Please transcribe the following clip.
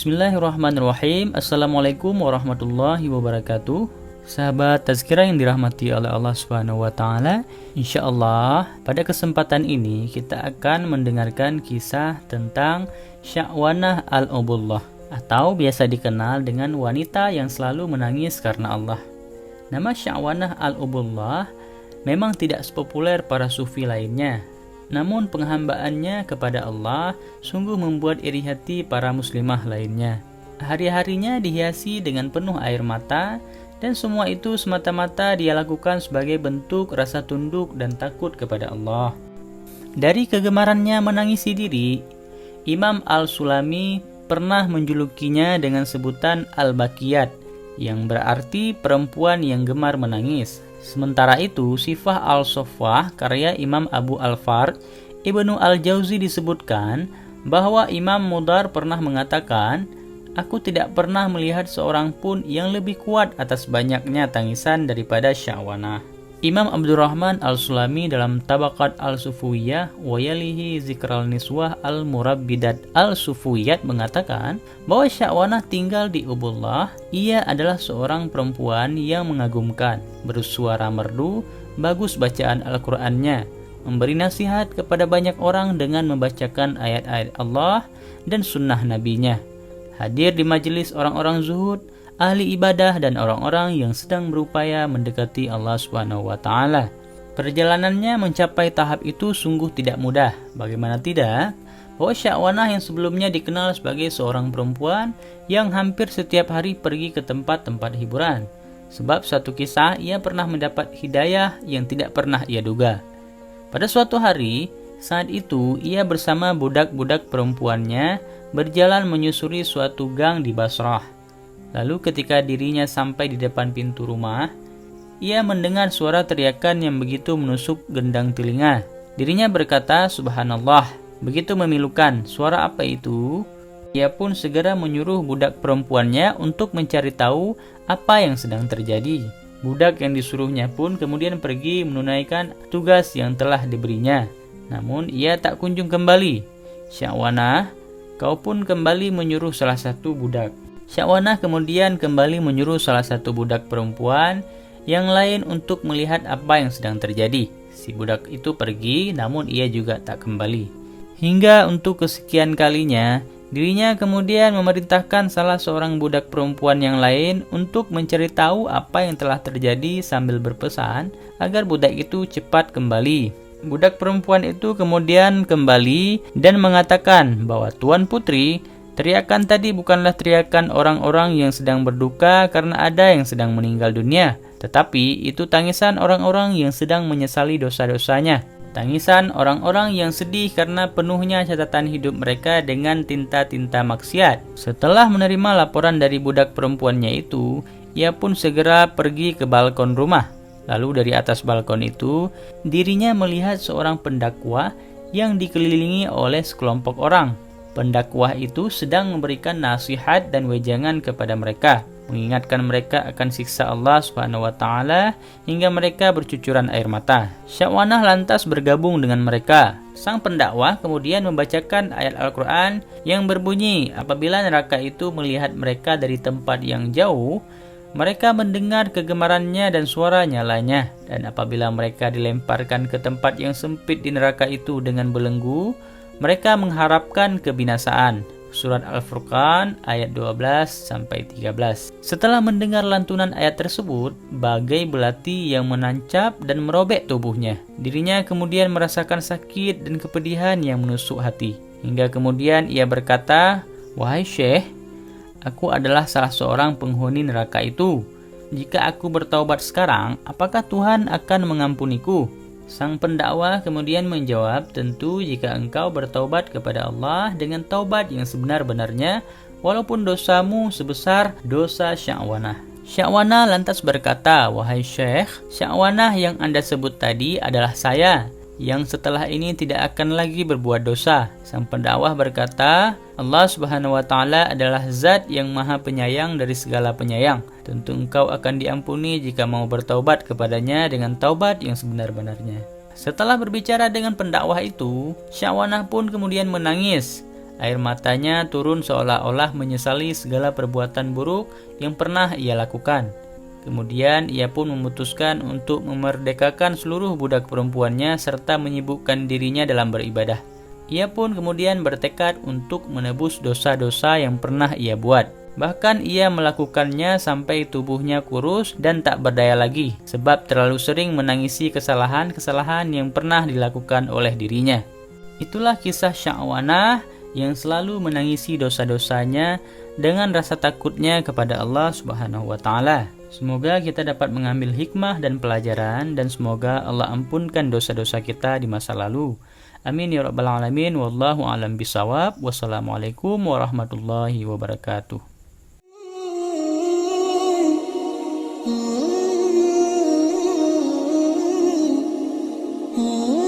Bismillahirrahmanirrahim. Assalamualaikum warahmatullahi wabarakatuh. Sahabat tazkirah yang dirahmati oleh Allah Subhanahu wa taala, insyaallah pada kesempatan ini kita akan mendengarkan kisah tentang Sya'wanah al-Ubullah atau biasa dikenal dengan wanita yang selalu menangis karena Allah. Nama Sya'wanah al-Ubullah memang tidak sepopuler para sufi lainnya. Namun penghambaannya kepada Allah sungguh membuat iri hati para muslimah lainnya. Hari-harinya dihiasi dengan penuh air mata, dan semua itu semata-mata dia lakukan sebagai bentuk rasa tunduk dan takut kepada Allah. Dari kegemarannya menangisi diri, Imam Al-Sulami pernah menjulukinya dengan sebutan Al-Bakiyat, yang berarti perempuan yang gemar menangis. Sementara itu, Sifah Al-Soffah karya Imam Abu Al-Fard Ibnu Al-Jauzi disebutkan bahwa Imam Mudar pernah mengatakan, "Aku tidak pernah melihat seorang pun yang lebih kuat atas banyaknya tangisan daripada Sya'wanah." Imam Abdurrahman Al-Sulami dalam Tabaqat Al-Sufuyah Wayalihi Zikral Niswah Al-Murabbidat Al-Sufuyat mengatakan bahwa Sya'wanah tinggal di Ubullah. Ia adalah seorang perempuan yang mengagumkan, bersuara merdu, bagus bacaan Al-Qur'annya, memberi nasihat kepada banyak orang dengan membacakan ayat-ayat Allah dan sunnah nabinya, hadir di majelis orang-orang zuhud, ahli ibadah dan orang-orang yang sedang berupaya mendekati Allah Subhanahu wa taala. Perjalanannya mencapai tahap itu sungguh tidak mudah. Bagaimana tidak, bahwa Sya'wanah yang sebelumnya dikenal sebagai seorang perempuan yang hampir setiap hari pergi ke tempat-tempat hiburan. Sebab satu kisah ia pernah mendapat hidayah yang tidak pernah ia duga. Pada suatu hari, saat itu ia bersama budak-budak perempuannya berjalan menyusuri suatu gang di Basrah. Lalu ketika dirinya sampai di depan pintu rumah, ia mendengar suara teriakan yang begitu menusuk gendang telinga. Dirinya berkata, "Subhanallah, begitu memilukan, suara apa itu?" Ia pun segera menyuruh budak perempuannya untuk mencari tahu apa yang sedang terjadi. Budak yang disuruhnya pun kemudian pergi menunaikan tugas yang telah diberinya. Namun ia tak kunjung kembali. "Sya'wanah, kau pun kembali menyuruh salah satu budak." Sya'wanah kemudian kembali menyuruh salah satu budak perempuan yang lain untuk melihat apa yang sedang terjadi. Si budak itu pergi, namun ia juga tak kembali. Hingga untuk kesekian kalinya, dirinya kemudian memerintahkan salah seorang budak perempuan yang lain untuk mencari tahu apa yang telah terjadi sambil berpesan agar budak itu cepat kembali. Budak perempuan itu kemudian kembali dan mengatakan bahwa Tuan Putri, teriakan tadi bukanlah teriakan orang-orang yang sedang berduka karena ada yang sedang meninggal dunia, tetapi itu tangisan orang-orang yang sedang menyesali dosa-dosanya. Tangisan orang-orang yang sedih karena penuhnya catatan hidup mereka dengan tinta-tinta maksiat. Setelah menerima laporan dari budak perempuannya itu, ia pun segera pergi ke balkon rumah. Lalu dari atas balkon itu, dirinya melihat seorang pendakwah yang dikelilingi oleh sekelompok orang. Pendakwah itu sedang memberikan nasihat dan wejangan kepada mereka, mengingatkan mereka akan siksa Allah Subhanahu wa taala hingga mereka bercucuran air mata. Sya'wanah lantas bergabung dengan mereka. Sang pendakwah kemudian membacakan ayat Al-Qur'an yang berbunyi, apabila neraka itu melihat mereka dari tempat yang jauh, mereka mendengar kegemarannya dan suara nyalanya, dan apabila mereka dilemparkan ke tempat yang sempit di neraka itu dengan belenggu, mereka mengharapkan kebinasaan. Surat Al-Furqan ayat 12-13. Setelah mendengar lantunan ayat tersebut, bagai belati yang menancap dan merobek tubuhnya. Dirinya kemudian merasakan sakit dan kepedihan yang menusuk hati. Hingga kemudian ia berkata, "Wahai Syekh, aku adalah salah seorang penghuni neraka itu. Jika aku bertaubat sekarang, apakah Tuhan akan mengampuniku?" Sang pendakwah kemudian menjawab, "Tentu jika engkau bertaubat kepada Allah dengan taubat yang sebenar-benarnya, walaupun dosamu sebesar dosa Sya'wanah." Sya'wanah lantas berkata, "Wahai Syekh, Sya'wanah yang Anda sebut tadi adalah saya, yang setelah ini tidak akan lagi berbuat dosa." Sang pendakwah berkata, "Allah Subhanahu wa taala adalah zat yang maha penyayang dari segala penyayang. Tentu engkau akan diampuni jika mau bertaubat kepadanya dengan taubat yang sebenar-benarnya." Setelah berbicara dengan pendakwah itu, Sya'wanah pun kemudian menangis. Air matanya turun seolah-olah menyesali segala perbuatan buruk yang pernah ia lakukan. Kemudian ia pun memutuskan untuk memerdekakan seluruh budak perempuannya serta menyibukkan dirinya dalam beribadah. Ia pun kemudian bertekad untuk menebus dosa-dosa yang pernah ia buat. Bahkan ia melakukannya sampai tubuhnya kurus dan tak berdaya lagi, sebab terlalu sering menangisi kesalahan-kesalahan yang pernah dilakukan oleh dirinya. Itulah kisah Sya'wanah yang selalu menangisi dosa-dosanya dengan rasa takutnya kepada Allah Subhanahu wa Ta'ala. Semoga kita dapat mengambil hikmah dan pelajaran, dan semoga Allah ampunkan dosa-dosa kita di masa lalu. Amin ya rabbal alamin. Wallahu a'lam bishawab. Wassalamualaikum warahmatullahi wabarakatuh. Oh